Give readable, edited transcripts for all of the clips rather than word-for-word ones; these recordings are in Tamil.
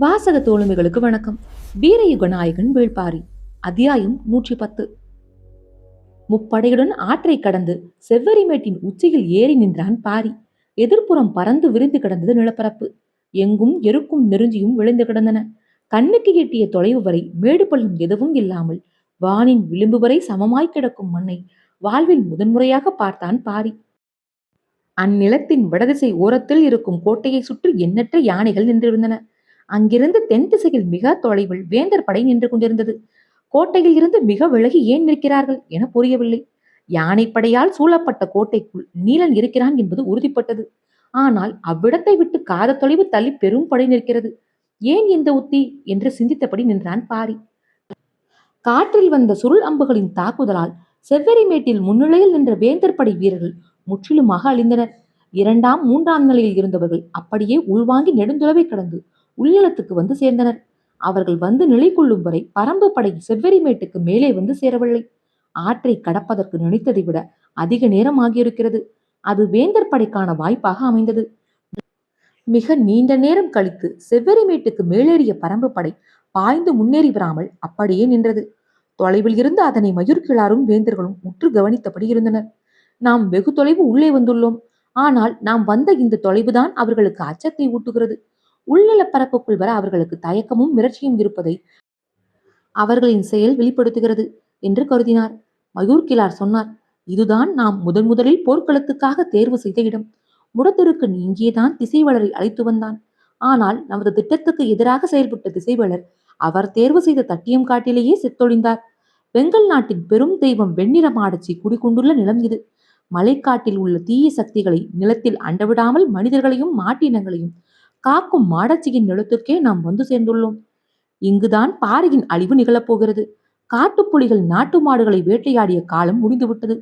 வாசக தோழமைகளுக்கு வணக்கம். வீரயுக நாயகன் வேள்பாரி. அத்தியாயம் 110. முப்படையுடன் ஆற்றை கடந்து செவ்வரிமேட்டின் உச்சியில் ஏறி நின்றான் பாரி. எதிர்ப்புறம் பறந்து விரிந்து கிடந்தது நிலப்பரப்பு. எங்கும் எருக்கும் நெருஞ்சியும் விளைந்து கிடந்தன. கண்ணுக்கு எட்டிய தொலைவு வரை மேடு பள்ளம் எதுவும் இல்லாமல் வானின் விளிம்பு வரை சமமாய் கிடக்கும் மண்ணை வாழ்வில் முதன்முறையாக பார்த்தான் பாரி. அந்நிலத்தின் வடதிசை ஓரத்தில் இருக்கும் கோட்டையை சுற்றி எண்ணற்ற யானைகள் நின்றிருந்தன. அங்கிருந்து தென் திசையில் மிக தொலைவில் வேந்தர் படை நின்று கொண்டிருந்தது. கோட்டையில் இருந்து மிக விலகி ஏன் நிற்கிறார்கள் என புரியவில்லை. யானைப்படையால் சூழப்பட்ட கோட்டைக்குள் நீலன் இருக்கிறான் என்பது உறுதிப்பட்டது. ஆனால் அவ்விடத்தை விட்டு காத தொலைவு தள்ளி பெரும் படை நிற்கிறது. ஏன் இந்த உத்தி என்று சிந்தித்தபடி நின்றான் பாரி. காற்றில் வந்த சுருள் அம்புகளின் தாக்குதலால் செவ்வரிமேட்டில் முன்னிலையில் நின்ற வேந்தர் படை வீரர்கள் முற்றிலுமாக அழிந்தனர். இரண்டாம் மூன்றாம் நிலையில் இருந்தவர்கள் அப்படியே உள்வாங்கி நெடுந்துளவை கடந்து உள்நிலத்துக்கு வந்து சேர்ந்தனர். அவர்கள் வந்து நிலை கொள்ளும் வரை பரம்பு படை செவ்வரிமேட்டுக்கு மேலே வந்து சேரவில்லை. ஆற்றை கடப்பதற்கு நினைத்ததை விட அதிக நேரம் ஆகியிருக்கிறது. அது வேந்தர் படைக்கான வாய்ப்பாக அமைந்தது. மிக நீண்ட நேரம் கழித்து செவ்வரிமேட்டுக்கு மேலேறிய பரம்பு படை பாய்ந்து முன்னேறி வராமல் அப்படியே நின்றது. தொலைவில் இருந்து அதனை மயூர்கிழாரும் வேந்தர்களும் உற்று கவனித்தபடி இருந்தனர். நாம் வெகு தொலைவு உள்ளே வந்துள்ளோம். ஆனால் நாம் வந்த இந்த தொலைவுதான் அவர்களுக்கு அச்சத்தை ஊட்டுகிறது. உள்நில பரப்புக்குள் வர அவர்களுக்கு தயக்கமும் மிரட்சியும் இருப்பதை அவர்களின் செயல் வெளிப்படுத்துகிறது என்று கருதினார். மயூர்கிழார் சொன்னார், இதுதான் நாம் முதலில் போர்க்களத்துக்காக தேர்வு செய்த இடம். முடத்திற்கு இங்கேதான் திசைவேளரை அழைத்து வந்தான். ஆனால் நமது திட்டத்துக்கு எதிராக செயல்பட்ட திசைவேளர் அவர் தேர்வு செய்த தட்டியம் காட்டிலேயே செத்தொழிந்தார். வெங்கல் நாட்டின் பெரும் தெய்வம் வெண்ணிற மாடச்சி குடிகொண்டுள்ள நிலம் இது. மலைக்காட்டில் உள்ள தீய சக்திகளை நிலத்தில் அண்டவிடாமல் மனிதர்களையும் மாட்டினங்களையும் காக்கும் மாடச்சியின் நிலத்துக்கே நாம் வந்து சேர்ந்துள்ளோம். இங்குதான் பாரியின் அழிவு நிகழப்போகிறது. காட்டுப்புலிகள் நாட்டு மாடுகளை வேட்டையாடிய காலம் முடிந்துவிட்டது.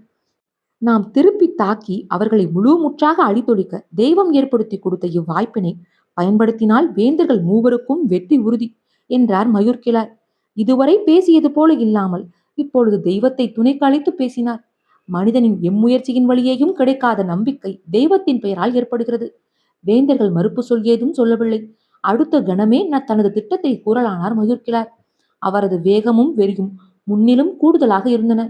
நாம் திருப்பி தாக்கி அவர்களை முழு முற்றாக அழித்தொழிக்க தெய்வம் ஏற்படுத்தி கொடுத்த இவ்வாய்ப்பினை பயன்படுத்தினால் வேந்தர்கள் மூவருக்கும் வெற்றி உறுதி என்றார் மயூர்கிழார். இதுவரை பேசியது போல இல்லாமல் இப்பொழுது தெய்வத்தை துணைக்கு அழைத்து பேசினார். மனிதனின் எம்முயற்சியின் வழியேயும் கிடைக்காத நம்பிக்கை தெய்வத்தின் பெயரால் ஏற்படுகிறது. வேந்தர்கள் மறுப்பு சொல் ஏதும் சொல்லவில்லை. அடுத்த கணமே தனது திட்டத்தை கூறலானார் மயூர்கிழார். அவரது வேகமும் வெறியும் முன்னிலும் கூடுதலாக இருந்தன.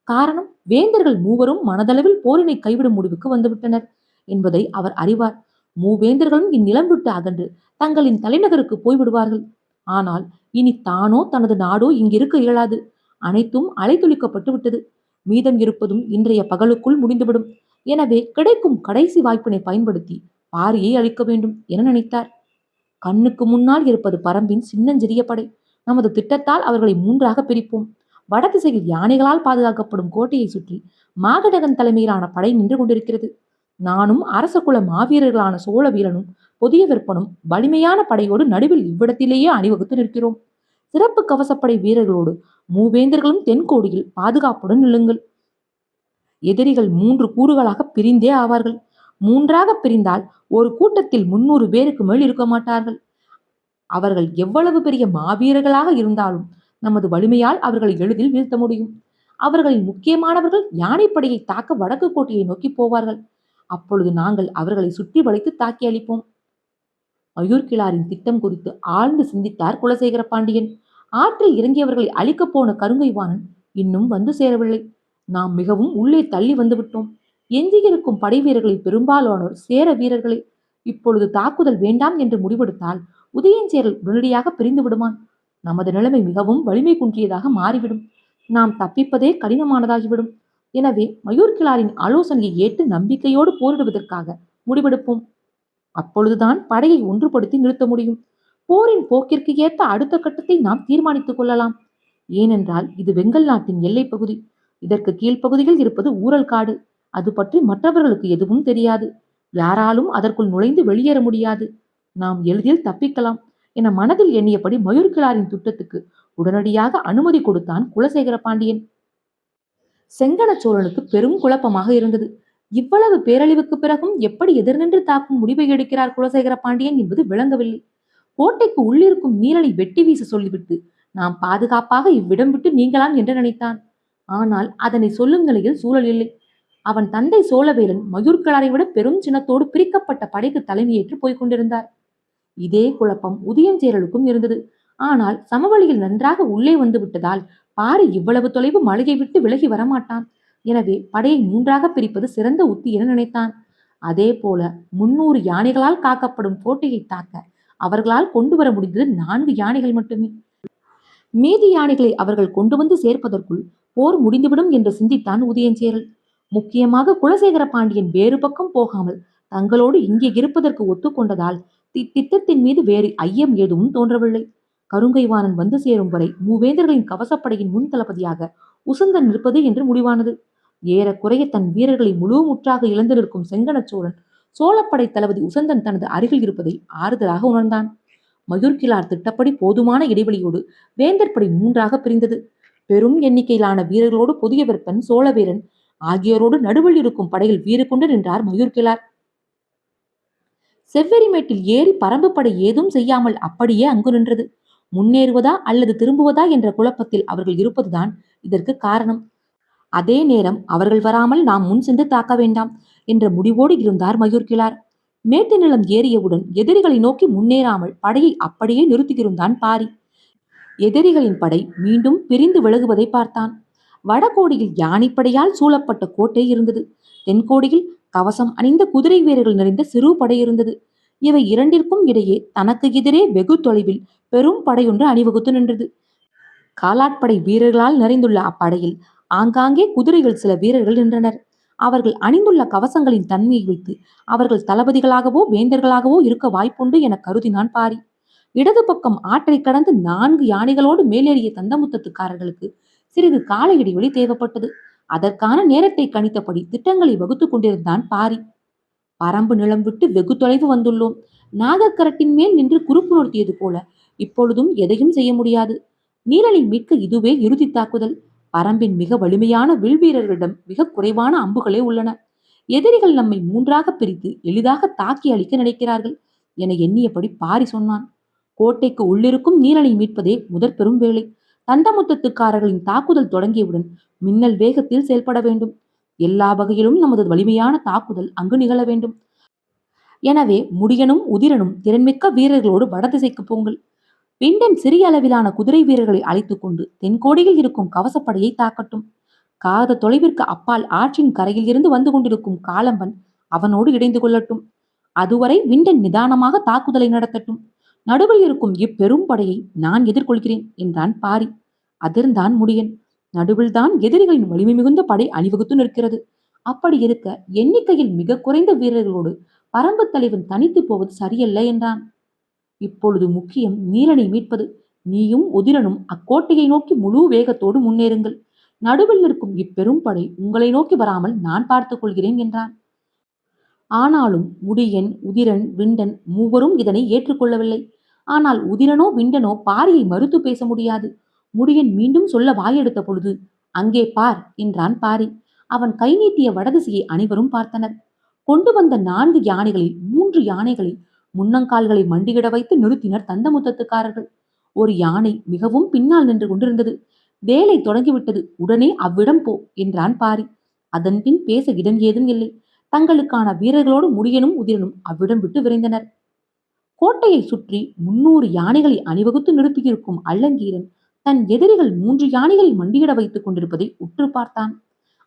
காரணம், வேந்தர்கள் மூவரும் மனதளவில் போரினை கைவிடும் முடிவுக்கு வந்துவிட்டனர் என்பதை அவர் அறிவார். மூவேந்தர்களும் இந்நிலம் விட்டு அகன்று தங்களின் தலைநகருக்கு போய்விடுவார்கள். ஆனால் இனி தானோ தனது நாடோ இங்கிருக்க இயலாது. அனைத்தும் அலைத்தொழிக்கப்பட்டு விட்டது. மீதம் இருப்பதும் இன்றைய பகலுக்குள் முடிந்துவிடும். எனவே கிடைக்கும் கடைசி வாய்ப்பினை பயன்படுத்தி பாரியை அழிக்க வேண்டும் என நினைத்தார். கண்ணுக்கு முன்னால் இருப்பது பரம்பின் சின்னஞ்சிறிய படை. நமது திட்டத்தால் அவர்களை மூன்றாக பிரிப்போம். வடதிசையில் யானைகளால் பாதுகாக்கப்படும் கோட்டையை சுற்றி மாகடகன் தலைமையிலான படை நின்று கொண்டிருக்கிறது. நானும் அரச குல மாவீரர்களான சோழ வீரனும் புதிய விற்பனும் வலிமையான படையோடு நடுவில் இவ்விடத்திலேயே அணிவகுத்து நிற்கிறோம். சிறப்பு கவசப்படை வீரர்களோடு மூவேந்தர்களும் தென்கோடியில் பாதுகாப்புடன் நில்லுங்கள். எதிரிகள் 3 கூறுகளாக பிரிந்தே ஆவார்கள். மூன்றாக பிரிந்தால் ஒரு கூட்டத்தில் 300 பேருக்கு மேல் இருக்க மாட்டார்கள். அவர்கள் எவ்வளவு பெரிய மாவீரர்களாக இருந்தாலும் நமது வலிமையால் அவர்களை எளிதில் வீழ்த்த முடியும். அவர்களின் முக்கியமானவர்கள் யானைப்படையை தாக்க வடக்கு கோட்டையை நோக்கி போவார்கள். அப்பொழுது நாங்கள் அவர்களை சுற்றி வளைத்து தாக்கி அளிப்போம். மயூர்கிழாரின் திட்டம் குறித்து ஆழ்ந்து சிந்தித்தார் குலசேகர பாண்டியன். ஆற்றில் இறங்கியவர்களை அழிக்கப் போன கருங்கைவாணன் இன்னும் வந்து சேரவில்லை. நாம் மிகவும் உள்ளே தள்ளி வந்துவிட்டோம். எஞ்சியிருக்கும் படை வீரர்களில் பெரும்பாலானோர் சேர வீரர்களே. இப்பொழுது தாக்குதல் வேண்டாம் என்று முடிவெடுத்தால் உதயஞ்சேரல் உடனடியாக பிரிந்து விடுவான். நமது நிலைமை மிகவும் வலிமை குன்றியதாக மாறிவிடும். நாம் தப்பிப்பதே கடினமானதாகிவிடும். எனவே மயூர்கிழாரின் ஆலோசனையை ஏற்று நம்பிக்கையோடு போரிடுவதற்காக முடிவெடுப்போம். அப்பொழுதுதான் படையை ஒன்றுபடுத்தி நிறுத்த முடியும். போரின் போக்கிற்கு ஏற்ப அடுத்த கட்டத்தை நாம் தீர்மானித்துக் கொள்ளலாம். ஏனென்றால் இது வெங்கல் நாட்டின் எல்லை பகுதி. இதற்கு கீழ்ப்பகுதியில் இருப்பது ஊரல் காடு. அது பற்றி மற்றவர்களுக்கு எதுவும் தெரியாது. யாராலும் அதற்குள் நுழைந்து வெளியேற முடியாது. நாம் எளிதில் தப்பிக்கலாம் என மனதில் எண்ணியபடி மயூர்கிழாரின் திட்டத்துக்கு உடனடியாக அனுமதி கொடுத்தான் குலசேகர பாண்டியன். செங்கன சோழனுக்கு பெரும் குழப்பமாக இருந்தது. இவ்வளவு பேரழிவுக்கு பிறகும் எப்படி எதிர்நின்று தாக்கும் முடிவை எடுக்கிறார் குலசேகர பாண்டியன் என்பது விளங்கவில்லை. கோட்டைக்கு உள்ளிருக்கும் நீலனை வெட்டி வீச சொல்லிவிட்டு நாம் பாதுகாப்பாக இவ்விடம் விட்டு நீங்கலாம் என்று நினைத்தான். ஆனால் அதனை சொல்லும் நிலையில் சூழல் இல்லை. அவன் தந்தை சோழவேலன் மயூர்கிழாரை விட பெரும் சினத்தோடு பிரிக்கப்பட்ட படைக்கு தலைமையேற்று போய்கொண்டிருந்தார். இதே குழப்பம் உதயஞ்சேரலுக்கும் இருந்தது. ஆனால் சமவெளியில் நன்றாக உள்ளே வந்து விட்டதால் பாரி இவ்வளவு தொலைவு மலையை விட்டு விலகி வரமாட்டான். எனவே படையை மூன்றாக பிரிப்பது சிறந்த உத்தி என நினைத்தான். அதே போல 300 யானைகளால் காக்கப்படும் கோட்டையை தாக்க அவர்களால் கொண்டு வர முடிந்தது 4 யானைகள் மட்டுமே. மீதி யானைகளை அவர்கள் கொண்டு வந்து சேர்ப்பதற்குள் போர் முடிந்துவிடும் என்று சிந்தித்தான் உதயஞ்சேரல். முக்கியமாக குலசேகர பாண்டியன் வேறு பக்கம் போகாமல் தங்களோடு இங்கே இருப்பதற்கு ஒத்துக்கொண்டதால் திட்டத்தின் மீது வேறு ஐயம் எதுவும் தோன்றவில்லை. கருங்கைவாணன் வந்து சேரும் வரை மூவேந்தர்களின் கவசப்படையின் முன் தளபதியாக உசந்தன் இருப்பது என்று முடிவானது. ஏறக்குறைய தன் வீரர்களை முழு முற்றாக இழந்து நிற்கும் செங்கன சோழன் சோழப்படை தளபதி உசந்தன் தனது அருகில் இருப்பதை ஆறுதலாக உணர்ந்தான். மயூர்கிழார் திட்டப்படி போதுமான இடைவெளியோடு வேந்தர் படை மூன்றாக பிரிந்தது. பெரும் எண்ணிக்கையிலான வீரர்களோடு புதிய விற்பன் சோழவீரன் ஆகியோரோடு நடுவில் இருக்கும் படையில் வீறு கொண்டு நின்றார் மயூர்கிழார். செவ்வெறிமேட்டில் ஏறி பரம்பு படை ஏதும் செய்யாமல் அப்படியே அங்கு நின்றது. முன்னேறுவதா அல்லது திரும்புவதா என்ற குழப்பத்தில் அவர்கள் இருப்பதுதான் இதற்கு காரணம். அதே நேரம் அவர்கள் வராமல் நாம் முன் சென்று தாக்க வேண்டாம் என்ற முடிவோடு இருந்தார் மயூர்கிழார். மேட்டு நிலம் ஏறியவுடன் எதிரிகளை நோக்கி முன்னேறாமல் படையை அப்படியே நிறுத்தியிருந்தான் பாரி. எதிரிகளின் படை மீண்டும் பிரிந்து விலகுவதை பார்த்தான். வடகோடியில் யானைப்படையால் சூழப்பட்ட கோட்டை இருந்தது. தென்கோடியில் கவசம் அணிந்த குதிரை வீரர்கள் நிறைந்த சிறு படை இருந்தது. இவை இரண்டிற்கும் இடையே தனக்கு எதிரே வெகு தொலைவில் பெரும் படையொன்று அணிவகுத்து நின்றது. காலாட்படை வீரர்களால் நிறைந்துள்ள அப்படையில் ஆங்காங்கே குதிரைகள் சில வீரர்கள் நின்றனர். அவர்கள் அணிந்துள்ள கவசங்களின் தன்மையை வைத்து அவர்கள் தளபதிகளாகவோ வேந்தர்களாகவோ இருக்க வாய்ப்புண்டு என கருதினான் பாரி. இடது பக்கம் ஆற்றை கடந்து 4 யானைகளோடு மேலேறிய தந்தமுத்தத்துக்காரர்களுக்கு சிறிது கால இடைவெளி தேவைப்பட்டது. அதற்கான நேரத்தை கணித்தபடி திட்டங்களை வகுத்து கொண்டிருந்தான் பாரி. பரம்பு நிலம் விட்டு வெகு தொலைவு வந்துள்ளோம். நாகக்கரட்டின் மேல் நின்று குறுப்பு நிறுத்தியது போல இப்பொழுதும் எதையும் செய்ய முடியாது. நீலனை மீட்க இதுவே இறுதி தாக்குதல். பரம்பின் மிக வலிமையான வில் வீரர்களிடம் மிக குறைவான அம்புகளே உள்ளன. எதிரிகள் நம்மை மூன்றாக பிரித்து எளிதாக தாக்கி அளிக்க நினைக்கிறார்கள் என எண்ணியபடி பாரி சொன்னான். கோட்டைக்கு உள்ளிருக்கும் நீலனை மீட்பதே முதற் பெரும் வேலை. தந்தமுத்தத்துக்காரர்களின் தாக்குதல் தொடங்கியவுடன் மின்னல் வேகத்தில் செயல்பட வேண்டும். எல்லா வகையிலும் நமது வலிமையான தாக்குதல் அங்கு நிகழ வேண்டும். எனவே முடியனும் உதிரனும் திறன்மிக்க வீரர்களோடு வடதிசைக்கு போங்கள். விண்டன் சிறிய அளவிலான குதிரை வீரர்களை அழைத்துக் கொண்டு தென்கோடியில் இருக்கும் கவசப்படையை தாக்கட்டும். காத தொலைவிற்கு அப்பால் ஆற்றின் கரையில் இருந்து வந்து கொண்டிருக்கும் காலம்பன் அவனோடு இணைந்து கொள்ளட்டும். அதுவரை விண்டன் நிதானமாக தாக்குதலை நடத்தட்டும். நடுவில் இருக்கும் இப்பெரும் படையை நான் எதிர்கொள்கிறேன் என்றான் பாரி. அதிர்ந்தான் முடியன். நடுவில்தான் எதிரிகளின் வலிமை மிகுந்த படை அணிவகுத்து நிற்கிறது. அப்படி இருக்க எண்ணிக்கையில் மிக குறைந்த வீரர்களோடு பரம்பு தலைவன் தனித்து போவது சரியல்ல என்றான். இப்பொழுது முக்கியம் நீலனை மீட்பது. நீயும் உதிரனும் அக்கோட்டையை நோக்கி முழு வேகத்தோடு முன்னேறுங்கள். நடுவில் நிற்கும் இப்பெரும் படை உங்களை நோக்கி வராமல் நான் பார்த்துக் கொள்கிறேன் என்றான். ஆனாலும் முடியன், உதிரன், விண்டன் மூவரும் இதனை ஏற்றுக்கொள்ளவில்லை. ஆனால் உதிரனோ விண்டனோ பாரியை மறுத்து பேச முடியாது. முடியன் மீண்டும் சொல்ல வாயெடுத்த பொழுது, அங்கே பார் என்றான் பாரி. அவன் கை நீட்டிய வடதிசையை அனைவரும் பார்த்தனர். கொண்டு வந்த 4 யானைகளில் 3 யானைகளை முன்னங்கால்களை மண்டியிட வைத்து நிறுத்தினர் தந்தமுத்தத்துக்காரர்கள். ஒரு யானை மிகவும் பின்னால் நின்று கொண்டிருந்தது. வேலை தொடங்கிவிட்டது, உடனே அவ்விடம் போ என்றான் பாரி. அதன் பின் பேச இடம் ஏதும் இல்லை. தங்களுக்கான வீரர்களோடு முடியனும் உதிரனும் அவ்விடம் விட்டு விரைந்தனர். கோட்டையை சுற்றி 300 யானைகளை அணிவகுத்து நிறுத்தியிருக்கும் அல்லங்கீரன் தன் எதிரிகள் 3 யானைகளை மண்டியிட வைத்துக் கொண்டிருப்பதை உற்று பார்த்தான்.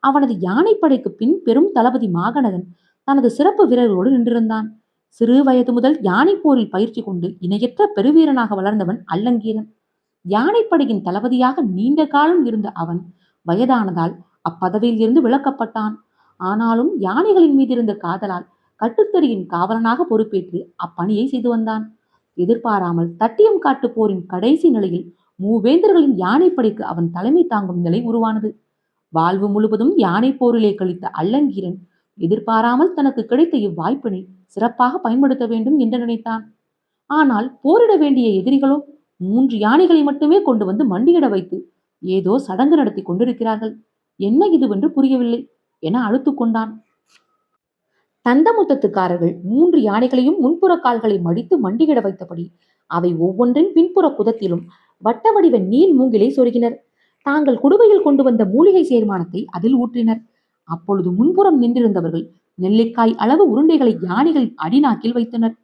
அவனது யானைப்படைக்கு பின் பெரும் தளபதி மாகனகன் தனது சிறப்பு வீரர்களோடு நின்றிருந்தான். சிறு வயது முதல் யானை போரில் பயிற்சி கொண்டு இணையற்ற பெருவீரனாக வளர்ந்தவன் அல்லங்கீரன். யானைப்படையின் தளபதியாக நீண்ட காலம் இருந்த அவன் வயதானதால் அப்பதவியில் இருந்து விலக்கப்பட்டான். ஆனாலும் யானைகளின் மீது இருந்த காதலால் கட்டுத்தறியின் காவலனாக பொறுப்பேற்று அப்பணியை செய்து வந்தான். எதிர்பாராமல் தட்டியம் காட்டு போரின் கடைசி நிலையில் மூவேந்தர்களின் யானைப்படைக்கு அவன் தலைமை தாங்கும் நிலை உருவானது. வாழ்வு முழுவதும் யானை போரிலே கழித்த அல்லங்கீரன் எதிர்பாராமல் தனக்கு கிடைத்த இவ்வாய்ப்பினை சிறப்பாக பயன்படுத்த வேண்டும் என்று நினைத்தான். ஆனால் போரிட வேண்டிய எதிரிகளோ 3 யானைகளை மட்டுமே கொண்டு வந்து மண்டியிட வைத்து ஏதோ சடங்கு நடத்தி கொண்டிருக்கிறார்கள். என்ன இதுவென்று புரியவில்லை என அழுத்து கொண்டான். தந்தமுத்தத்துக்காரர்கள் 3 யானைகளையும் முன்புற கால்களை மடித்து மண்டியிட வைத்தபடி அவை ஒவ்வொன்றின் பின்புற புதத்திலும் வட்ட வடிவ நீள் மூங்கிலை சொருகினர். தாங்கள் குடுவையில் கொண்டு வந்த மூலிகை சேர்மானத்தை அதில் ஊற்றினர். அப்பொழுது முன்புறம் நின்றிருந்தவர்கள் நெல்லிக்காய் அளவு உருண்டைகளை யானைகளின் அடிநாக்கில் வைத்தனர்.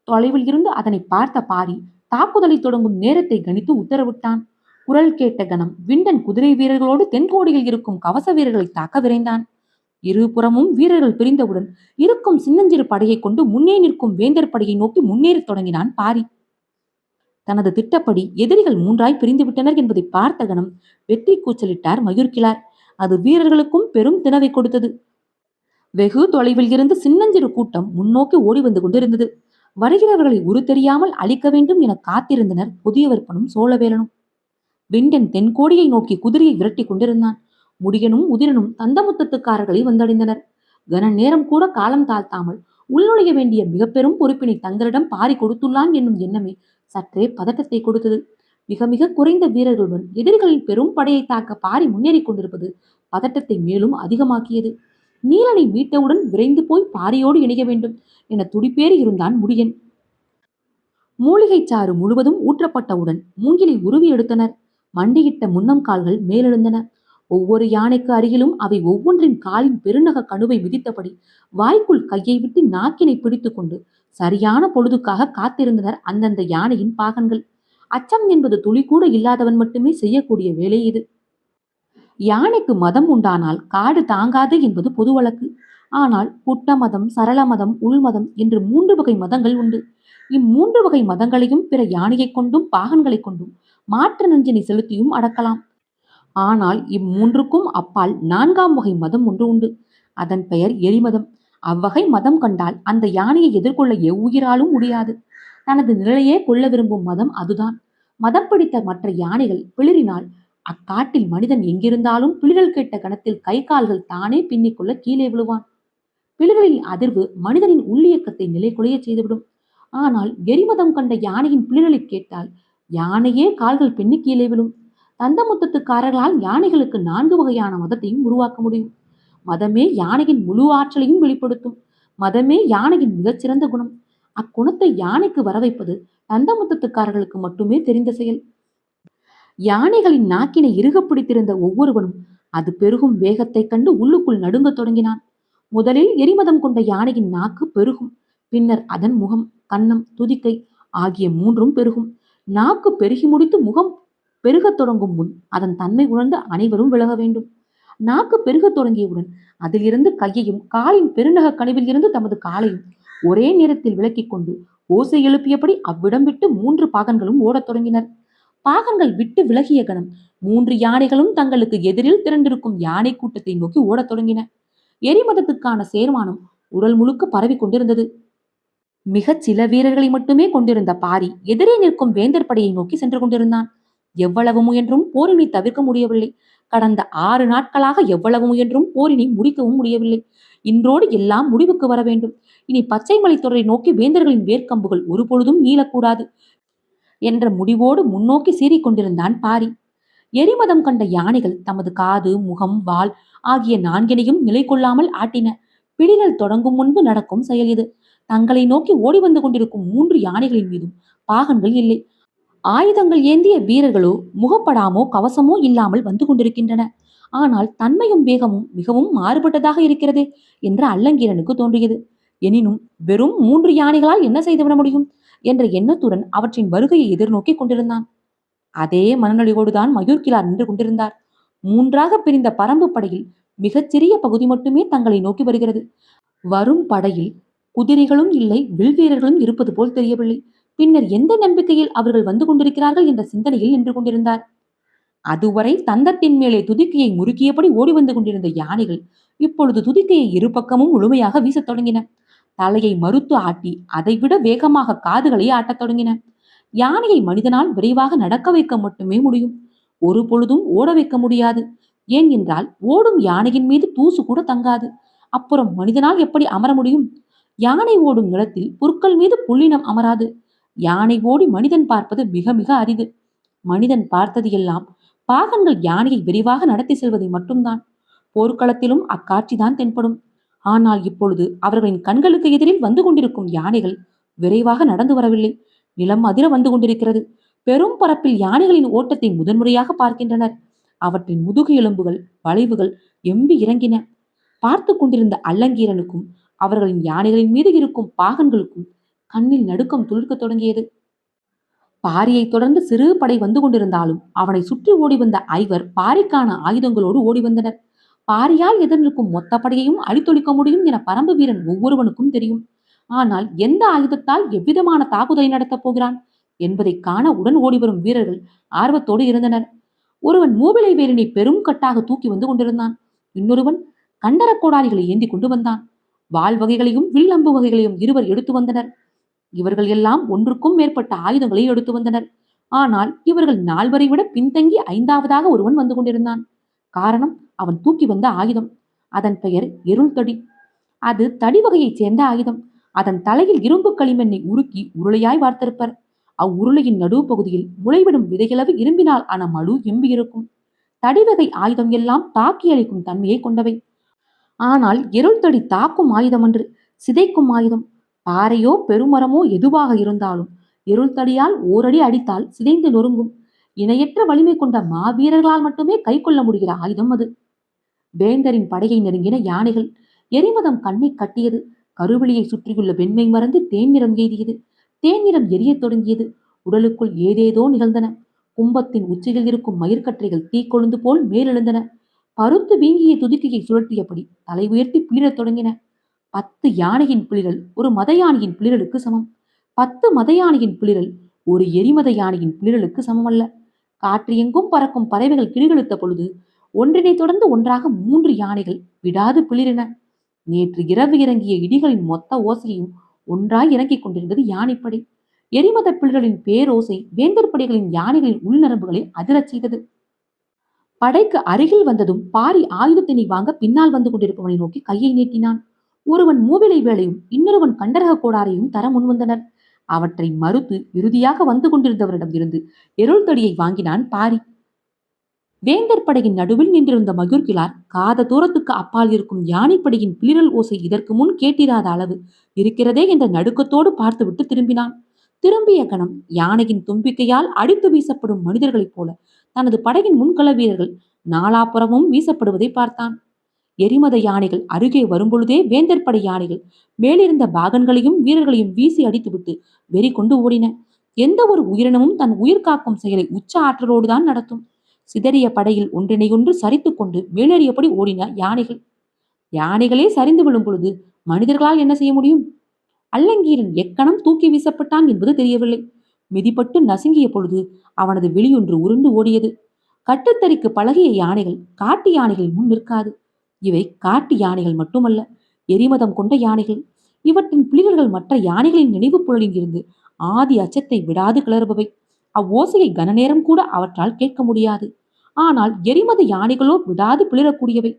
தொலைவில் இருந்து அதனை பார்த்த பாரி தாக்குதலை தொடங்கும் நேரத்தை கணித்து உத்தரவிட்டான். குரல் கேட்ட கணம் விண்டன் குதிரை வீரர்களோடு தென்கோடியில் இருக்கும் கவச வீரர்களை தாக்க விரைந்தான். இருபுறமும் வீரர்கள் பிரிந்தவுடன் இருக்கும் சின்னஞ்சிறு படையை கொண்டு முன்னே நிற்கும் வேந்தர் படையை நோக்கி முன்னேறத் தொடங்கினான் பாரி. தனது திட்டப்படி எதிரிகள் மூன்றாய் பிரிந்துவிட்டனர் என்பதை பார்த்த கணம் வெற்றி கூச்சலிட்டார் மயூர்கிழார். அது வீரர்களுக்கும் பெரும் திணவை கொடுத்தது. வெகு தொலைவில் இருந்து சின்னஞ்சிறு கூட்டம் முன்னோக்கி ஓடி வந்து கொண்டிருந்தது. வருகிறவர்களை உரு தெரியாமல் அழிக்க வேண்டும் என காத்திருந்தனர் புதியவர்ப்பனும் சோழவேலனும். விண்டன் தென்கோடியை நோக்கி குதிரையை விரட்டி கொண்டிருந்தான். முடியனும் உதிரனும் தந்தமுத்தத்துக்காரர்களை வந்தடைந்தனர். கன நேரம் கூட காலம் தாழ்த்தாமல் உள்நுழைய வேண்டிய மிக பெரும் பொறுப்பினை தங்களிடம் பாரி கொடுத்துள்ளான் என்னும் எண்ணமே சற்றே பதட்டத்தை கொடுத்தது. மிக மிக குறைந்த வீரர்களுடன் எதிரிகளின் பெரும் படையை தாக்க பாரி முன்னேறி கொண்டிருப்பது பதட்டத்தை மேலும் அதிகமாக்கியது. நீலனை மீட்டவுடன் விரைந்து போய் பாரியோடு இணைய வேண்டும் என துடிப்பேறி இருந்தான் முடியன். மூலிகை சாறு முழுவதும் ஊற்றப்பட்டவுடன் மூங்கிலை உருவி எடுத்தனர். மண்டியிட்ட முன்னம் கால்கள் மேலெழுந்தன. ஒவ்வொரு யானைக்கு அருகிலும் அவை ஒவ்வொன்றின் காலின் பெருநக கணுவை மிதித்தபடி வாய்க்குள் கையை விட்டு நாக்கினை பிடித்து கொண்டு சரியான பொழுதுக்காக காத்திருந்தனர் அந்தந்த யானையின் பாகன்கள். அச்சம் என்பது துளி கூட இல்லாதவன் மட்டுமே செய்யக்கூடிய வேலை இது. யானைக்கு மதம் உண்டானால் காடு தாங்காது என்பது பொது வழக்கு. ஆனால் குட்ட மதம், சரள மதம், உள்மதம் என்று 3 வகை மதங்கள் உண்டு. இம்மூன்று வகை மதங்களையும் பிற யானையை கொண்டும் பாகன்களை கொண்டும் மாற்று நஞ்சினை செலுத்தியும் அடக்கலாம். ஆனால் இம்மூன்றுக்கும் அப்பால் 4ஆம் வகை மதம் ஒன்று உண்டு. அதன் பெயர் எரிமதம். அவ்வகை மதம் கண்டால் அந்த யானையை எதிர்கொள்ள எவ்வுயிராலும் முடியாது. தனது நிலையே கொள்ள விரும்பும் மதம் அதுதான். மதம் பிடித்த மற்ற யானைகள் பிளிரினால் அக்காட்டில் மனிதன் எங்கிருந்தாலும் பிளிரல் கேட்ட கணத்தில் கை கால்கள் தானே பின்னிக்கொள்ள கீழே விழுவான். பிளிர்களின் அதிர்வு மனிதனின் உள்ளியக்கத்தை நிலைகுலைய செய்துவிடும். ஆனால் எரிமதம் கண்ட யானையின் பிளிரலை கேட்டால் யானையே கால்கள் பின்னி கீழே விழும். தந்தமுத்தத்துக்காரர்களால் யானைகளுக்கு 4 வகையான மதத்தையும் உருவாக்க முடியும். மதமே யானையின் முழு ஆற்றலையும் வெளிப்படுத்தும். மதமே யானையின் மிகச்சிறந்த குணம். அக்குணத்தை யானைக்கு வரவைப்பது தந்தமுத்தத்துக்காரர்களுக்கு மட்டுமே தெரிந்த செயல். யானைகளின் நாக்கினை இறுக பிடித்திருந்த ஒவ்வொருவனும் அது பெருகும் வேகத்தை கண்டு உள்ளுக்குள் நடுங்கத் தொடங்கினான். முதலில் எரிமதம் கொண்ட யானையின் நாக்கு பெருகும். பின்னர் அதன் முகம், கன்னம், துதிக்கை ஆகிய 3ம் பெருகும். நாக்கு பெருகி முடித்து முகம் பெருகத் தொடங்கும் முன் அதன் தன்மை உணர்ந்து அனைவரும் விலக வேண்டும். நாக்கு பெருகத் தொடங்கியவுடன் அதிலிருந்து கையையும் காலின் பெருநக கனிவில் இருந்து தமது காலையும் ஒரே நேரத்தில் விலக்கிக் கொண்டு ஓசை எழுப்பியபடி அவ்விடம் விட்டு 3 பாகன்களும் ஓடத் தொடங்கினர். பாகன்கள் விட்டு விலகிய கணம் 3 யானைகளும் தங்களுக்கு எதிரில் திரண்டிருக்கும் யானை கூட்டத்தை நோக்கி ஓடத் தொடங்கின. எரிமதத்துக்கான சேர்மானம் உடல் முழுக்க பரவி கொண்டிருந்தது. மிகச் சில வீரர்களை மட்டுமே கொண்டிருந்த பாரி எதிரே நிற்கும் வேந்தர் படையை நோக்கி சென்று கொண்டிருந்தான். எவ்வளவு முயன்றும் போரினை தவிர்க்க முடியவில்லை. கடந்த 6 நாட்களாக எவ்வளவு முயன்றும் போரினை முடிக்கவும் முடியவில்லை. இன்றோடு எல்லாம் முடிவுக்கு வர வேண்டும். இனி பச்சை மலைத்தொடரை நோக்கி வேந்தர்களின் வேர்க்கம்புகள் ஒருபொழுதும் நீளக்கூடாது என்ற முடிவோடு முன்னோக்கி சீறிக்கொண்டிருந்தான் பாரி. எரிமதம் கண்ட யானைகள் தமது காது, முகம், வால் ஆகிய 4னையும் நிலை கொள்ளாமல் ஆட்டின. பிடிரல் தொடங்கும் முன்பு நடக்கும் செயல் இது. தங்களை நோக்கி ஓடி வந்து கொண்டிருக்கும் 3 யானைகளின் மீதும் பாகன்கள் இல்லை. ஆயுதங்கள் ஏந்திய வீரர்களோ முகப்படாமோ கவசமோ இல்லாமல் வந்து கொண்டிருக்கின்றன. ஆனால் தன்மையும் வேகமும் மிகவும் மாறுபட்டதாக இருக்கிறதே என்று அல்லங்கீரனுக்கு தோன்றியது. எனினும் வெறும் 3 யானைகளால் என்ன செய்துவிட முடியும் என்ற எண்ணத்துடன் அவற்றின் வருகையை எதிர்நோக்கி கொண்டிருந்தான். அதே மனநிலையோடுதான் மயூர்கிழார் நின்று கொண்டிருந்தார். 3ஆக பிரிந்த பரம்பு படையில் மிகச்சிறிய பகுதி மட்டுமே தங்களை நோக்கி வருகிறது. வரும் படையில் குதிரைகளும் இல்லை, வில்வீரர்களும் இருப்பது போல் தெரியவில்லை. பின்னர் எந்த நம்பிக்கையில் அவர்கள் வந்து கொண்டிருக்கிறார்கள் என்ற சிந்தனையில் நின்று கொண்டிருந்தார். அதுவரை தந்தத்தின் மேலே துதிக்கையை முறுக்கியபடி ஓடி வந்து கொண்டிருந்த யானைகள் இப்பொழுது துதிக்கையை இரு பக்கமும் முழுமையாக வீசத் தொடங்கின. தலையை மறுத்து ஆட்டி அதைவிட வேகமாக காதுகளை ஆட்டத் தொடங்கின. யானையை மனிதனால் விரைவாக நடக்க வைக்க மட்டுமே முடியும். ஒரு பொழுதும் ஓட வைக்க முடியாது. ஏன் என்றால் ஓடும் யானையின் மீது தூசு கூட தங்காது. அப்புறம் மனிதனால் எப்படி அமர முடியும்? யானை ஓடும் நிலத்தில் புற்கள் மீது புள்ளினம் அமராது. யானை ஓடி மனிதன் பார்ப்பது மிக மிக அரிது. மனிதன் பார்த்தது எல்லாம் பாகன்கள் யானையை விரைவாக நடத்தி செல்வதை மட்டும்தான். போர்க்களத்திலும் அக்காட்சிதான் தென்படும். ஆனால் இப்பொழுது அவர்களின் கண்களுக்கு எதிரில் வந்து கொண்டிருக்கும் யானைகள் விரைவாக நடந்து வரவில்லை. நிலம் அதிர வந்து கொண்டிருக்கிறது. பெரும் பரப்பில் யானைகளின் ஓட்டத்தை முதன்முறையாக பார்க்கின்றனர். அவற்றின் முதுகு எலும்புகள், வளைவுகள் எம்பி இறங்கின. பார்த்து கொண்டிருந்த அல்லங்கீரனுக்கும் அவர்களின் யானைகளின் மீது இருக்கும் பாகன்களுக்கும் கண்ணில் நடுக்கம் துளிர்க்கத் தொடங்கியது. பாரியை தொடர்ந்து சிறு படை வந்து கொண்டிருந்தாலும் அவனை சுற்றி ஓடி வந்த ஐவர் பாரிக்கான ஆயுதங்களோடு ஓடி வந்தனர். பாரியால் எதிர் நிற்கும் மொத்த படையையும் அழித்தொழிக்க முடியும் என பரம்பு வீரன் ஒவ்வொருவனுக்கும் தெரியும். ஆனால் எந்த ஆயுதத்தால் எவ்விதமான தாக்குதலை நடத்தப் போகிறான் என்பதை காண உடன் ஓடிவரும் வீரர்கள் ஆர்வத்தோடு இருந்தனர். ஒருவன் மூவிலை வேலினை பெரும் கட்டாக தூக்கி வந்து கொண்டிருந்தான். இன்னொருவன் கண்டர கோடாரிகளை ஏந்தி கொண்டு வந்தான். வாள் வகைகளையும் வில்லம்பு வகைகளையும் இருவர் எடுத்து வந்தனர். இவர்கள் எல்லாம் ஒன்றுக்கும் மேற்பட்ட ஆயுதங்களை எடுத்து வந்தனர். ஆனால் இவர்கள் நால்வரை விட பின்தங்கி ஐந்தாவதாக ஒருவன் வந்து கொண்டிருந்தான். காரணம், அவன் தூக்கி வந்த ஆயுதம். அதன் பெயர் எருள் தடி. அது தடி வகையைச் சேர்ந்த ஆயுதம். அதன் தலையில் இரும்பு களிமண்ணை உருக்கி உருளையாய் வார்த்திருப்பர். அவ்வுருளையின் நடுவு பகுதியில் முளைவிடும் விதைகளவு இரும்பினால் ஆன மடு எம்பி இருக்கும். தடிவகை ஆயுதம் எல்லாம் தாக்கி அளிக்கும் தன்மையை கொண்டவை. ஆனால் எருள் தடி தாக்கும் ஆயுதம் அன்று, சிதைக்கும் ஆயுதம். பாறையோ பெருமரமோ எதுவாக இருந்தாலும் எருள் தடியால் ஓரடி அடித்தால் சிதைந்து நொறுங்கும். இணையற்ற வலிமை கொண்ட மாவீரர்களால் மட்டுமே கை கொள்ள முடிகிற ஆயுதம் அது. வேந்தரின் படையை நெருங்கின யானைகள். எரிமதம் கண்ணை கட்டியது. கருவெளியை சுற்றியுள்ள வெண்மை மறந்து தேன்நிறம் எய்தியது. தேன்நிறம் எரியத் தொடங்கியது. உடலுக்குள் ஏதேதோ நிகழ்ந்தன. கும்பத்தின் உச்சியில் இருக்கும் மயிர்கற்றைகள் தீக்கொழுந்து போல் மேலெழுந்தன. பருத்து வீங்கிய துதிக்கையை சுழற்றியபடி தலை உயர்த்தி பிளிரத் தொடங்கின. 10 யானையின் பிளிரல் ஒரு மத யானையின் பிளிரலுக்கு சமம். 10 மத யானையின் பிளிரல் ஒரு எரிமத யானையின் பிளிரலுக்கு சமமல்ல. காற்று எங்கும் பறக்கும் பறவைகள் கிடுகிடுத்த பொழுது ஒன்றினை தொடர்ந்து ஒன்றாக 3 யானைகள் விடாது பிளிரின. நேற்று இரவு இறங்கிய இடிகளின் மொத்த ஓசையும் ஒன்றாய் இறங்கிக் கொண்டிருந்தது யானைப்படை. எரிமத பிளிரலின் பேரோசை வேந்தர் படைகளின் யானைகளின் உள்நரம்புகளை அதிரச் செய்தது. படைக்கு அருகில் வந்ததும் பாரி ஆயுதத்தினை வாங்க பின்னால் வந்து கொண்டிருப்பவனை நோக்கி கையை நீட்டினான். ஒருவன் மூவிலை வேலையும் இன்னொருவன் கண்டரக கோடாரையும் தர முன்வந்தனர். அவற்றை மறுத்து இறுதியாக வந்து கொண்டிருந்தவரிடம் இருந்து எருள் தடியை வாங்கினான் பாரி. வேந்தர் படையின் நடுவில் நின்றிருந்த மகிழ்கிழார் காத தூரத்துக்கு அப்பால் இருக்கும் யானைப்படையின் பிளிரல் ஓசை இதற்கு முன் கேட்டிராத அளவு இருக்கிறதே என்ற நடுக்கத்தோடு பார்த்துவிட்டு திரும்பினான். திரும்பிய கணம் யானையின் தும்பிக்கையால் அடித்து வீசப்படும் மனிதர்களைப் போல தனது படையின் முன்கள வீரர்கள் நாலாபுறமும் வீசப்படுவதை பார்த்தான். எரிமத யானைகள் அருகே வரும்பொழுதே வேந்தர் படை யானைகள் மேலிருந்த பாகன்களையும் வீரர்களையும் வீசி அடித்துவிட்டு வெறி கொண்டு ஓடின. எந்த ஒரு உயிரினமும் தன் உயிர் காக்கும் செயலை உச்ச ஆற்றலோடுதான் நடத்தும். சிதறிய படையில் ஒன்றினையொன்று சரித்து கொண்டு மேலேறியபடி ஓடின யானைகள். யானைகளே சரிந்து விழும் பொழுது மனிதர்களால் என்ன செய்ய முடியும்? அல்லங்கீரன் எக்கணம் தூக்கி வீசப்பட்டான் என்பது தெரியவில்லை. மிதிப்பட்டு நசுங்கிய பொழுது அவனது வெளியொன்று உருண்டு ஓடியது. கட்டுத்தறிக்கு பழகிய யானைகள் காட்டு யானைகள் முன் நிற்காது. இவை காட்டு யானைகள் மட்டுமல்ல, எரிமதம் கொண்ட யானைகள். இவற்றின் பிளிரல்கள் மற்ற யானைகளின் நினைவு புலனில் இருந்து ஆதி அச்சத்தை விடாது கிளறுபவை. அவ்வோசையை கனநேரம் கூட அவற்றால் கேட்க முடியாது. ஆனால் எரிமத யானைகளோ விடாது பிளிரக்கூடியவை.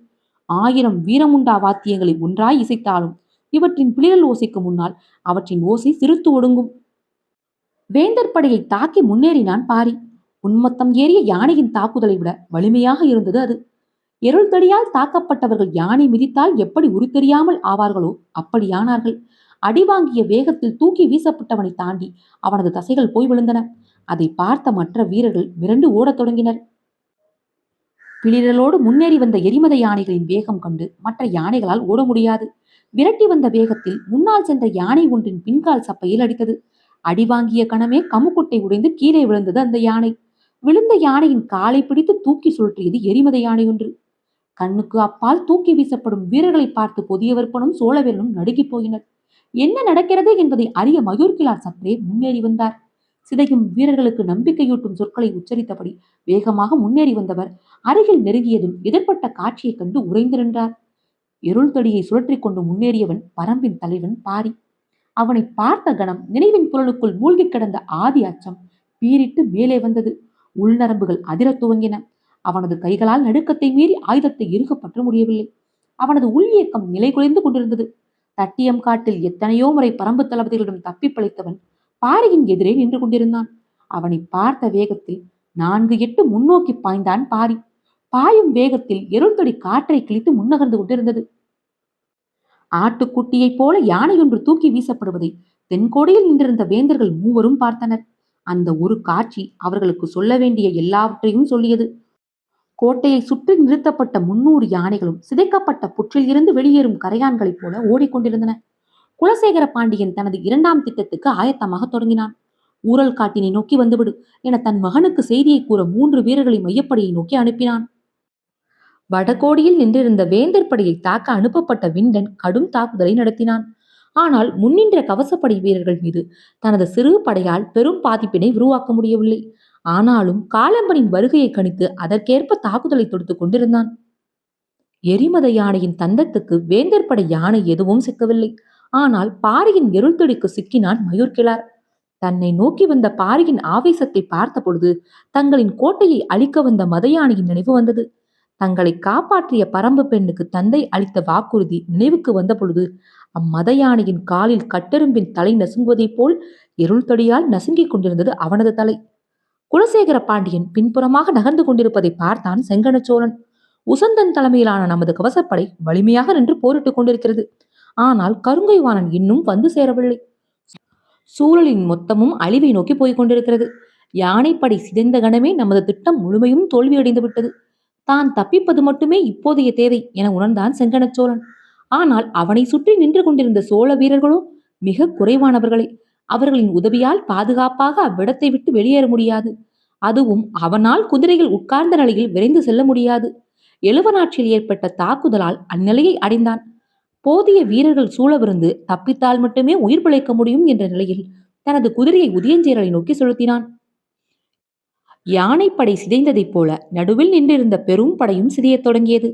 1000 வீரமுண்டா வாத்தியங்களை ஒன்றாய் இசைத்தாலும் இவற்றின் பிளிரல் ஓசைக்கு முன்னால் அவற்றின் ஓசை சிறுத்து ஒடுங்கும். வேந்தர் படையை தாக்கி முன்னேறினான் பாரி. உன்மத்தம் ஏறிய யானையின் தாக்குதலை விட வலிமையாக இருந்தது அது. எருள் தடியால் தாக்கப்பட்டவர்கள் யானை மிதித்தால் எப்படி உருத்தெரியாமல் ஆவார்களோ அப்படியானார்கள். அடிவாங்கிய வேகத்தில் தூக்கி வீசப்பட்டவனை தாண்டி அவனது தசைகள் போய் விழுந்தன. அதை பார்த்த மற்ற வீரர்கள் மிரண்டு ஓடத் தொடங்கினர். பிளிரலோடு முன்னேறி வந்த எரிமத யானைகளின் வேகம் கண்டு மற்ற யானைகளால் ஓட முடியாது. விரட்டி வந்த வேகத்தில் முன்னால் சென்ற யானை ஒன்றின் பின்கால் சப்பையில் அடித்தது. அடிவாங்கிய கணமே கமுக்குட்டை உடைந்து கீழே விழுந்தது அந்த யானை. விழுந்த யானையின் காலை பிடித்து தூக்கி சுழற்றியது எரிமத யானை ஒன்று. கண்ணுக்கு அப்பால் தூக்கி வீசப்படும் வீரர்களை பார்த்து பொதிய விற்பனும் சோழவேலனும் நடுங்கி போயினர். என்ன நடக்கிறது என்பதை அறிய மயூர்கிழார் சற்றே முன்னேறி வந்தார். சிதையும் வீரர்களுக்கு நம்பிக்கையூட்டும் சொற்களை உச்சரித்தபடி வேகமாக முன்னேறி வந்தவர் அருகில் நெருங்கியதும் எதிர்பட்ட காட்சியைக் கண்டு உறைந்து நின்றார். எருள் தடியை சுழற்றிக் கொண்டு முன்னேறியவன் பரம்பின் தலைவன் பாரி. அவனை பார்த்த கணம் நினைவின் புலனுக்குள் மூழ்கி கிடந்த ஆதி அச்சம் பீரிட்டு மேலே வந்தது. உள்நரம்புகள் அதிரத் துவங்கின. அவனது கைகளால் நடுக்கத்தை மீறி ஆயுதத்தை இறுக பற்ற முடியவில்லை. அவனது உள் இயக்கம் நிலை குலைந்து கொண்டிருந்தது. தட்டியம் காட்டில் எத்தனையோ முறை பரம்பு தளபதிகளிடம் தப்பி பிழைத்தவன் பாரியின் எதிரே நின்று கொண்டிருந்தான். அவனை பார்த்த வேகத்தில் 4 எட்டு முன்னோக்கி பாய்ந்தான் பாரி. பாயும் வேகத்தில் எருள்தொடி காற்றை கிழித்து முன்னகர்ந்து கொண்டிருந்தது. ஆட்டுக்குட்டியைப் போல யானையொன்று தூக்கி வீசப்படுவதை தென்கோடியில் நின்றிருந்த வேந்தர்கள் மூவரும் பார்த்தனர். அந்த ஒரு காட்சி அவர்களுக்கு சொல்ல வேண்டிய எல்லாவற்றையும் சொல்லியது. கோட்டையை சுற்றி நிறுத்தப்பட்ட 300 யானைகளும் சிதைக்கப்பட்ட புற்றில் இருந்து வெளியேறும் கரையான்களைப் போல ஓடிக்கொண்டிருந்தன. குலசேகர பாண்டியன் தனது இரண்டாம் திட்டத்துக்கு ஆயத்தமாக தொடங்கினான். ஊரல் காட்டினை நோக்கி வந்துவிடு என தன் மகனுக்கு செய்தியை கூற 3 வீரர்களை மையப்படையை நோக்கி அனுப்பினான். வடகோடியில் நின்றிருந்த வேந்தர் படையை தாக்க அனுப்பப்பட்ட விண்டன் கடும் தாக்குதலை நடத்தினான். ஆனால் முன்னின்ற கவசப்படை வீரர்கள் மீது தனது சிறு படையால் பெரும் பாதிப்பினை உருவாக்க முடியவில்லை. ஆனாலும் காலம்பனின் வருகையை கணித்து அதற்கேற்ப தாக்குதலை தொடுத்துக் கொண்டிருந்தான். எரிமத யானையின் தந்தத்துக்கு வேந்தர் படை யானை எதுவும் சிக்கவில்லை. ஆனால் பாரியின் எருள்தொடிக்கு சிக்கினான் மயூர்கிழார். தன்னை நோக்கி வந்த பாரியின் ஆவேசத்தை பார்த்த பொழுது தங்களின் கோட்டையை அழிக்க வந்த மத யானையின் நினைவு வந்தது. தங்களை காப்பாற்றிய பரம்பு பெண்ணுக்கு தந்தை அளித்த வாக்குறுதி நினைவுக்கு வந்த பொழுது அம்மத யானையின் காலில் கட்டெரும்பின் தலை நசுங்குவதைப் போல் இருள்தொடியால் நசுங்கிக் கொண்டிருந்தது அவனது தலை. குலசேகர பாண்டியன் பின்புறமாக நகர்ந்து கொண்டிருப்பதை பார்த்தான் செங்கன சோழன். உசந்தன் தலைமையிலான நமது கவசப்படை வலிமையாக நின்று போரிட்டுக் கொண்டிருக்கிறது. ஆனால் கருங்கைவாணன் இன்னும் வந்து சேரவில்லை. சூழலின் மொத்தமும் அழிவை நோக்கி போய்க் கொண்டிருக்கிறது. யானைப்படை சிதைந்த கணமே நமது திட்டம் முழுமையும் தோல்வியடைந்து விட்டது. தான் தப்பிப்பது மட்டுமே இப்போதைய தேவை என உணர்ந்தான் செங்கன சோழன். ஆனால் அவனை சுற்றி நின்று கொண்டிருந்த சோழ வீரர்களோ மிக குறைவானவர்களே. அவர்களின் உதவியால் பாதுகாப்பாக அவ்விடத்தை விட்டு வெளியேற முடியாது. அதுவும் அவனால் குதிரைகள் உட்கார்ந்த நிலையில் விரைந்து செல்ல முடியாது. எழுவனாற்றில் ஏற்பட்ட தாக்குதலால் அந்நிலையை அடைந்தான். போதிய வீரர்கள் சூழவிருந்து தப்பித்தால் மட்டுமே உயிர் பிழைக்க முடியும் என்ற நிலையில் தனது குதிரையை உதயஞ்சேரலை நோக்கி செலுத்தினான். யானைப்படை சிதைந்ததைப் போல நடுவில் நின்றிருந்த பெரும் படையும் சிதையத் தொடங்கியது.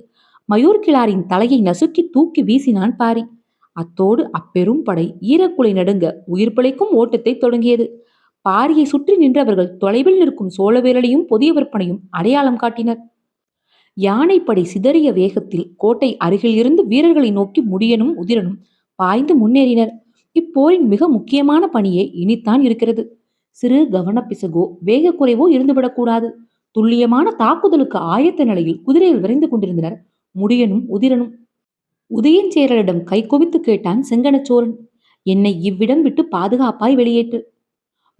மயூர்கிழாரின் தலையை நசுக்கி தூக்கி வீசினான் பாரி. அத்தோடு அப்பெரும் படை ஈரக்குலை நடுங்க உயிர் பிழைக்கும் ஓட்டத்தை தொடங்கியது. பாரியை சுற்றி நின்றவர்கள் தொலைவில் நிற்கும் சோழவேரலையும் புதிய விற்பனையும் அடையாளம் காட்டினர். யானைப்படை சிதறிய வேகத்தில் கோட்டை அருகில் இருந்து வீரர்களை நோக்கி முடியனும் உதிரனும் பாய்ந்து முன்னேறினர். இப்போரின் மிக முக்கியமான பணியே இனித்தான் இருக்கிறது. சிறு கவனப்பிசகோ வேகக்குறைவோ இருந்துவிடக்கூடாது. துல்லியமான தாக்குதலுக்கு ஆயத்த நிலையில் குதிரையில் விரைந்து கொண்டிருந்தனர் முடியனும் உதிரனும். உதயஞ்சேரலிடம் கை குவித்து கேட்டான் செங்கனச்சோரன், என்னை இவ்விடம் விட்டு பாதுகாப்பாய் வெளியேற்று.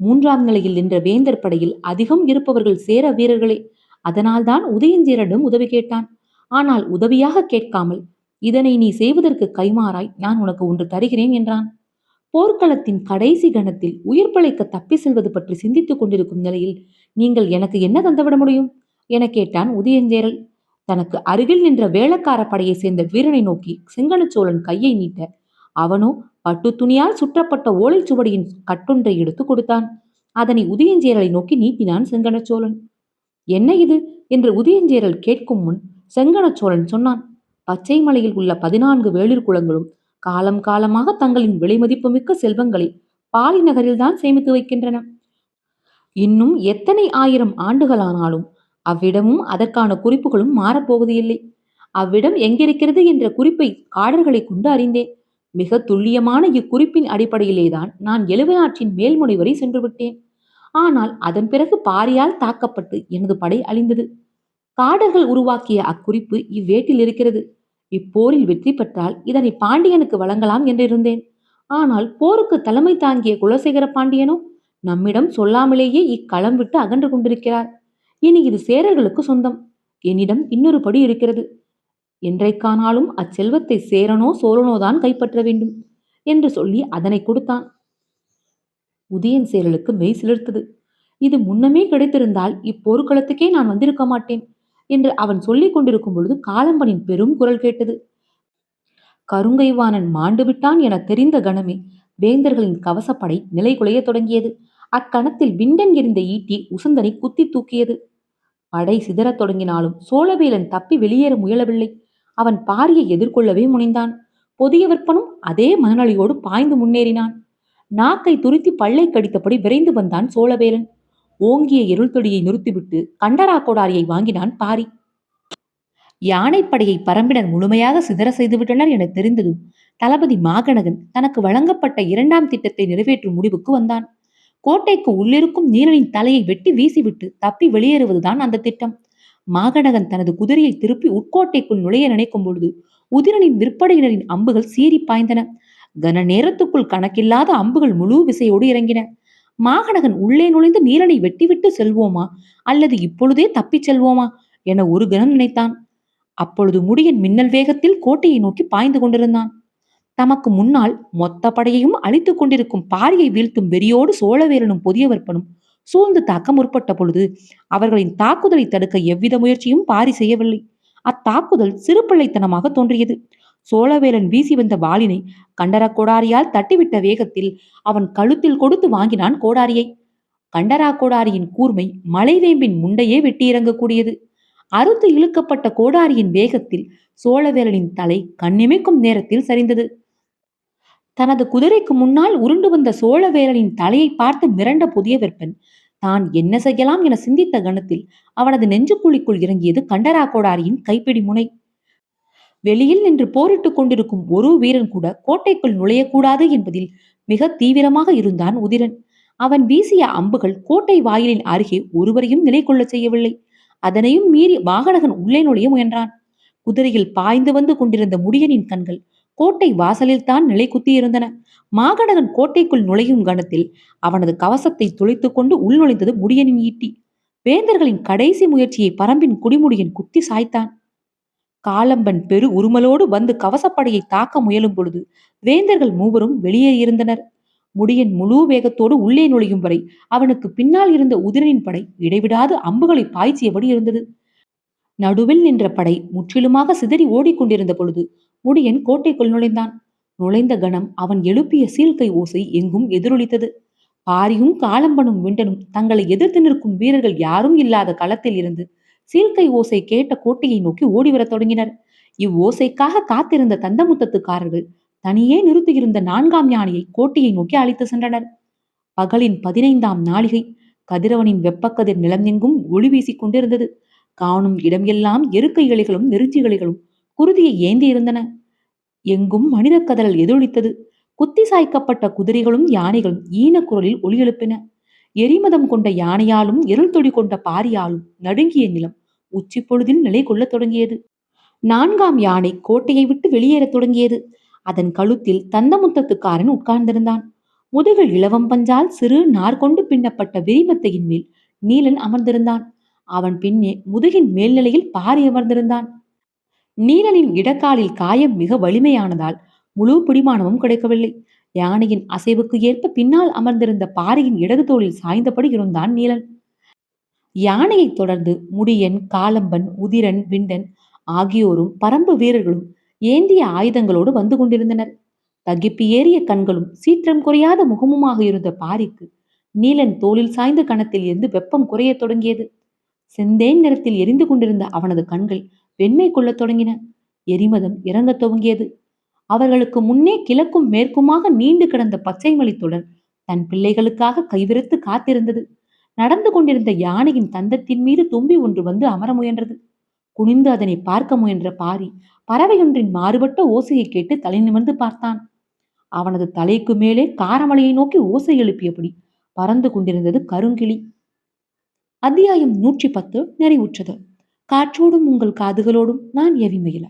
3ஆம் நிலையில் நின்ற வேந்தர் படையில் அதிகம் இருப்பவர்கள் சேர வீரர்களே. அதனால்தான் உதயஞ்சேரலிடம் உதவி கேட்டான். ஆனால் உதவியாக கேட்காமல், இதனை நீ செய்வதற்கு கைமாறாய் நான் உனக்கு ஒன்று தருகிறேன் என்றான். போர்க்களத்தின் கடைசி கணத்தில் உயிர் பிழைக்க தப்பி செல்வது பற்றி சிந்தித்துக் கொண்டிருக்கும் நிலையில் நீங்கள் எனக்கு என்ன தந்துவிட முடியும் என கேட்டான் உதயஞ்சேரல். தனக்கு அருகில் நின்ற வேளக்கார படையை சேர்ந்த வீரனை நோக்கி செங்கனச்சோழன் கையை நீட்ட அவனோ பட்டு துணியால் சுற்றப்பட்ட ஓலைச்சுவடியின் கட்டொன்றை எடுத்து கொடுத்தான். அதனை உதயஞ்சேரலை நோக்கி நீட்டினான் செங்கனச்சோழன். என்ன இது என்று உதயஞ்சேரல் கேட்கும் முன் செங்கனச்சோழன் சொன்னான், பச்சை மலையில் உள்ள 14 வேளிர் குளங்களும் காலம் காலமாக தங்களின் விலைமதிப்புமிக்க செல்வங்களை பாலி நகரில்தான் சேமித்து வைக்கின்றன. இன்னும் எத்தனை ஆயிரம் ஆண்டுகளானாலும் அவ்விடமும் அதற்கான குறிப்புகளும் மாறப்போவது இல்லை. அவ்விடம் எங்கிருக்கிறது என்ற குறிப்பை காடர்களை கொண்டு அறிந்தேன். மிக துல்லியமான இக்குறிப்பின் அடிப்படையிலேதான் நான் எழுவனாற்றின் மேல்முனை வரை சென்று விட்டேன். ஆனால் அதன் பிறகு பாரியால் தாக்கப்பட்டு எனது படை அழிந்தது. காடர்கள் உருவாக்கிய அக்குறிப்பு இவ்வேட்டில் இருக்கிறது. இப்போரில் வெற்றி பெற்றால் இதனை பாண்டியனுக்கு வழங்கலாம் என்றிருந்தேன். ஆனால் போருக்கு தலைமை தாங்கிய குலசேகர பாண்டியனோ நம்மிடம் சொல்லாமலேயே இக்களம் விட்டு அகன்று கொண்டிருக்கிறார். இனி இது சேரர்களுக்கு சொந்தம். என்னிடம் இன்னொரு படி இருக்கிறது. என்றைக்கானாலும் அச்செல்வத்தை சேரனோ சோழனோதான் கைப்பற்ற வேண்டும் என்று சொல்லி அதனை கொடுத்தான். உதயன் சேரலுக்கு மெய் சிலிர்த்தது. இது முன்னமே கிடைத்திருந்தால் இப்போர்க்களத்துக்கே நான் வந்திருக்க மாட்டேன் என்று அவன் சொல்லிக் கொண்டிருக்கும் பொழுது காலம்பனின் பெரும் குரல் கேட்டது. கருங்கைவாணன் மாண்டு விட்டான் என தெரிந்த கணமே வேந்தர்களின் கவசப்படை நிலை குலைய தொடங்கியது. அக்கணத்தில் விண்டன் எறிந்த ஈட்டி உசந்தனை குத்தி தூக்கியது. படை சிதறத் தொடங்கினாலும் சோழவேலன் தப்பி வெளியேற முயலவில்லை. அவன் பாரியை எதிர்கொள்ளவே முனைந்தான். புதிய விற்பனும் அதே மனநிலையோடு பாய்ந்து முன்னேறினான். நாக்கை துருத்தி பல்லை கடித்தபடி விரைந்து வந்தான் சோழவேலன். ஓங்கிய இருள்தொடியை நிறுத்திவிட்டு கண்டரா கோடாரியை வாங்கினான் பாரி. யானைப்படையை பரம்பினர் முழுமையாக சிதற செய்துவிட்டனர் என தெரிந்ததும் தளபதி மாகணகன் தனக்கு வழங்கப்பட்ட 2ஆம் திட்டத்தை நிறைவேற்றும் முடிவுக்கு வந்தான். கோட்டைக்கு உள்ளிருக்கும் நீலனின் தலையை வெட்டி வீசிவிட்டு தப்பி வெளியேறுவதுதான் அந்த திட்டம். மாகணகன் தனது குதிரையை திருப்பி உட்கோட்டைக்குள் நுழைய நினைக்கும் பொழுது உதிரனின் விற்படையினரின் அம்புகள் சீறி பாய்ந்தன. கன நேரத்துக்குள் கணக்கில்லாத அம்புகள் முழு விசையோடு இறங்கின. மாகணகன் உள்ளே நுழைந்து நீலனை வெட்டிவிட்டு செல்வோமா அல்லது இப்பொழுதே தப்பிச் செல்வோமா என ஒரு கணம் நினைத்தான். அப்பொழுது முடியன் மின்னல் வேகத்தில் கோட்டையை நோக்கி பாய்ந்து கொண்டிருந்தான். தமக்கு முன்னால் மொத்த படையையும் அழித்துக் கொண்டிருக்கும் பாரியை வீழ்த்தும் வெறியோடு சோழவேலனும் புதியவர்ப்பனும் சூழ்ந்து தாக்க முற்பட்ட பொழுது அவர்களின் தாக்குதலை தடுக்க எவ்வித முயற்சியும் பாரி செய்யவில்லை. அத்தாக்குதல் சிறுபிள்ளைத்தனமாக தோன்றியது. சோழவேலன் வீசி வந்த வாளினை கண்டர கோடாரியால் தட்டிவிட்ட வேகத்தில் அவன் கழுத்தில் கொடுத்து வாங்கினான் கோடாரியை. கண்டரா கோடாரியின் கூர்மை மலைவேம்பின் முண்டையே வெட்டி இறங்கக்கூடியது. அறுத்து இழுக்கப்பட்ட கோடாரியின் வேகத்தில் சோழவேலனின் தலை கண்ணிமைக்கும் நேரத்தில் சரிந்தது. தனது குதிரைக்கு முன்னால் உருண்டு வந்த சோழவேலனின் தலையை பார்த்து மிரண்ட புதிய வெப்பன் தான் என்ன செய்யலாம் என சிந்தித்த கணத்தில் அவனது நெஞ்சுக்குழிக்குள் இறங்கியது கண்டரா கோடாரியின் கைப்பிடி முனை. வெளியில் நின்று போரிட்டுக் கொண்டிருக்கும் ஒரு வீரன் கூட கோட்டைக்குள் நுழையக்கூடாது என்பதில் மிக தீவிரமாக இருந்தான் உதிரன். அவன் வீசிய அம்புகள் கோட்டை வாயிலின் அருகே ஒருவரையும் நிலை கொள்ள செய்யவில்லை. அதனையும் மீறி வாகனகன் உள்ளே நுழைய முயன்றான். குதிரையில் பாய்ந்து வந்து கொண்டிருந்த முடியனின் கண்கள் கோட்டை வாசலில் தான் நிலை குத்தியிருந்தன. மாகடகன் கோட்டைக்குள் நுழையும் கணத்தில் அவனது கவசத்தை துளைத்துக் கொண்டு உள் நுழைந்தது முடியனின் ஈட்டி. வேந்தர்களின் கடைசி முயற்சியை பரம்பின் குடிமுடியன் குத்தி சாய்த்தான். காலம்பன் பெரு உருமலோடு வந்து கவசப்படையை தாக்க முயலும் பொழுது வேந்தர்கள் மூவரும் வெளியே இருந்தனர். முடியன் முழு வேகத்தோடு உள்ளே நுழையும் வரை அவனுக்கு பின்னால் இருந்த உதிரனின் படை இடைவிடாது அம்புகளை பாய்ச்சியபடி இருந்தது. நடுவில் நின்ற படை முற்றிலுமாக சிதறி ஓடிக்கொண்டிருந்த பொழுது முடியன் கோட்டைக்குள் நுழைந்தான். நுழைந்த கணம் அவன் எழுப்பிய சீல்கை ஓசை எங்கும் எதிரொலித்தது. பாரியும் காலம்பனும் விண்டனும் தங்களை எதிர்த்து நிற்கும் வீரர்கள் யாரும் இல்லாத களத்தில் இருந்து சீல்கை ஓசை கேட்ட கோட்டையை நோக்கி ஓடிவரத் தொடங்கினர். இவ்வோசைக்காக காத்திருந்த தந்தமுத்தத்துக்காரர்கள் தனியே நிறுத்தியிருந்த 4ஆம் யானையை கோட்டையை நோக்கி அழைத்து சென்றனர். பகலின் 15ஆம் நாளிகை. கதிரவனின் வெப்பக்கதிர் நிலமெங்கும் ஒளி வீசிக் கொண்டிருந்தது. காணும் இடம் எல்லாம் எருக்கை இலைகளும் நெருஞ்சி இலைகளும் குருதியை ஏந்தி இருந்தன. எங்கும் மனித கதறல் எதிரொலித்தது. குத்தி சாய்க்கப்பட்ட குதிரைகளும் யானைகளும் ஈன குரலில் ஒலி எழுப்பின. எரிமதம் கொண்ட யானையாலும் இருள் தொடி கொண்ட பாரியாலும் நடுங்கிய நிலம் உச்சி பொழுதில் நிலை கொள்ளத் தொடங்கியது. 4ஆம் யானை கோட்டையை விட்டு வெளியேறத் தொடங்கியது. அதன் கழுத்தில் தந்தமுத்தத்துக்காரன் உட்கார்ந்திருந்தான். முதுகில் இலவம் பஞ்சால் சிறு நார் கொண்டு பின்னப்பட்ட விரிமத்தையின் மேல் நீலன் அமர்ந்திருந்தான். அவன் பின்னே முதுகின் மேல்நிலையில் பாரி அமர்ந்திருந்தான். நீலனின் இடக்காலில் காயம் மிக வலிமையானதால் முழு பிடிமானமும் கிடைக்கவில்லை. யானையின் அசைவுக்கு ஏற்ப பின்னால் அமர்ந்திருந்த பாரியின் இடது தோளில் சாய்ந்தபடி இருந்தான் நீலன். யானையை தொடர்ந்து முடியன், காலம்பன், உதிரன், விண்டன் ஆகியோரும் பரம்பு வீரர்களும் ஏந்திய ஆயுதங்களோடு வந்து கொண்டிருந்தனர். தகிப்பி ஏறிய கண்களும் சீற்றம் குறையாத முகமுமாக இருந்த பாரிக்கு நீலன் தோளில் சாய்ந்த கணத்தில் இருந்து வெப்பம் குறையத் தொடங்கியது. செந்தேன் நிறத்தில் எரிந்து கொண்டிருந்த அவனது கண்கள் வெண்மை கொள்ளத் தொடங்கின. எரிமதம் இறங்கத் துவங்கியது. அவர்களுக்கு முன்னே கிழக்கும் மேற்குமாக நீண்டு கிடந்த பச்சை மலைத்தொடர் தன் பிள்ளைகளுக்காக கைவிரித்து காத்திருந்தது. நடந்து கொண்டிருந்த யானையின் தந்தத்தின் மீது தும்பி ஒன்று வந்து அமர முயன்றது. குனிந்து அதனை பார்க்க முயன்ற பாரி பறவையொன்றின் மாறுபட்ட ஓசையை கேட்டு தலை நிமிர்ந்து பார்த்தான். அவனது தலைக்கு மேலே காரமலையை நோக்கி ஓசை எழுப்பியபடி பறந்து கொண்டிருந்தது கருங்கிளி. அத்தியாயம் 110 நிறைவுற்றது. காற்றோடும் உங்கள் காதுகளோடும் நான் எவிமயில.